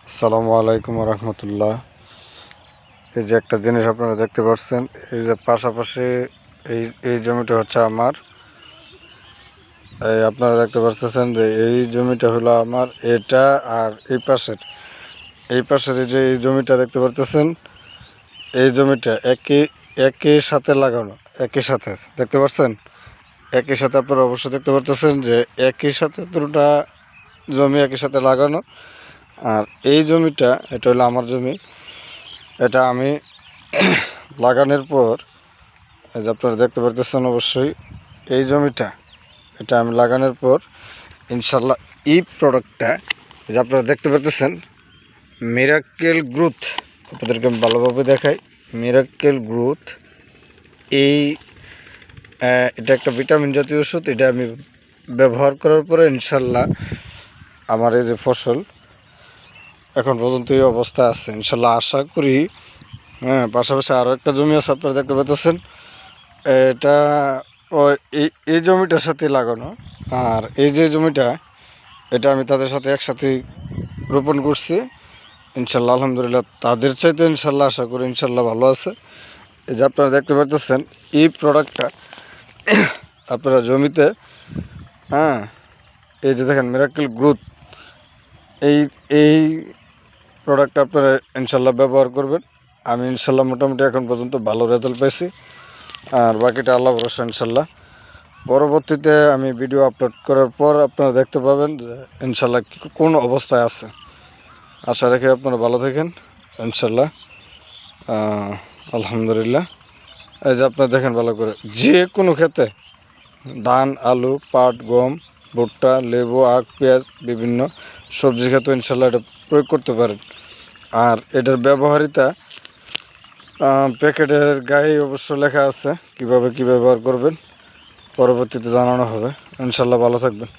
আসসালামু আলাইকুম রহমতুল্লাহ। এই যে একটা জিনিস আপনারা দেখতে পাচ্ছেন, এই যে পাশাপাশি এই এই জমিটা হচ্ছে আমার। এই আপনারা দেখতে পাচ্ছেন যে এই জমিটা হলো আমার, এটা আর এই পাশের এই জমিটা দেখতে পাচ্ছেন, এই জমিটা একই একই সাথে লাগানো, একই সাথে দেখতে পাচ্ছেন, একই সাথে আপনারা অবশ্যই দেখতে পাচ্ছেন যে একই সাথে দুটা জমি একই সাথে লাগানো। আর এই জমিটা, এটা হলো আমার জমি। এটা আমি লাগানোর পর, এই যে আপনারা দেখতে পারতেছেন অবশ্যই, এই জমিটা এটা আমি লাগানোর পর ইনশাল্লাহ এই প্রোডাক্টটা, এই যে আপনারা দেখতে পারতেছেন মিরাক্কেল গ্রোথ, আপনাদেরকে আমি ভালোভাবে দেখাই। মিরাক্কেল গ্রোথ, এই এটা একটা ভিটামিন জাতীয় ওষুধ। এটা আমি ব্যবহার করার পরে ইনশাল্লাহ আমার এই যে ফসল এখন পর্যন্ত এই অবস্থা আছে, ইনশাল্লাহ আশা করি। পাশাপাশি আরও একটা জমি আছে, আপনারা দেখতে পাচ্ছেন, এটা ওই এই জমিটার সাথে লাগানো। আর এই যে জমিটা, এটা আমি তাদের সাথে একসাথে রোপণ করছি। ইনশাল্লাহ আলহামদুলিল্লাহ তাদের চাইতে ইনশাল্লাহ আশা করি ইনশাল্লাহ ভালো আছে। এই যে আপনারা দেখতে পাচ্ছেন এই প্রোডাক্টটা আপনারা জমিতে, এই যে দেখেন মিরাক্কেল গ্রোথ, এই এই প্রোডাক্টটা আপনারা ইনশাল্লাহ ব্যবহার করবেন। আমি ইনশাল্লাহ মোটামুটি এখন পর্যন্ত ভালো রেজাল্ট পাইছি। আর বাকিটা আল্লাহ ভরসা ইনশাল্লাহ। পরবর্তীতে আমি ভিডিও আপলোড করার পর আপনারা দেখতে পাবেন যে ইনশাল্লাহ কোন অবস্থায় আছে। আশা রেখে আপনারা ভালো থাকেন ইনশাল্লাহ। আলহামদুলিল্লাহ। এই যে আপনারা দেখেন ভালো করে, যে কোনো ক্ষেতে ধান, আলু, পাট, গম, ভুট্টা, লেবু, আখ, পেঁয়াজ, বিভিন্ন সবজি ক্ষেতে ইনশাল্লাহ এটা প্রয়োগ করতে পারেন। আর এটার ব্যবহারিতা প্যাকেটের গায়ে অবশ্য লেখা আছে কীভাবে কী ব্যবহার করবেন, পরবর্তীতে জানানো হবে। ইনশাল্লাহ ভালো থাকবেন।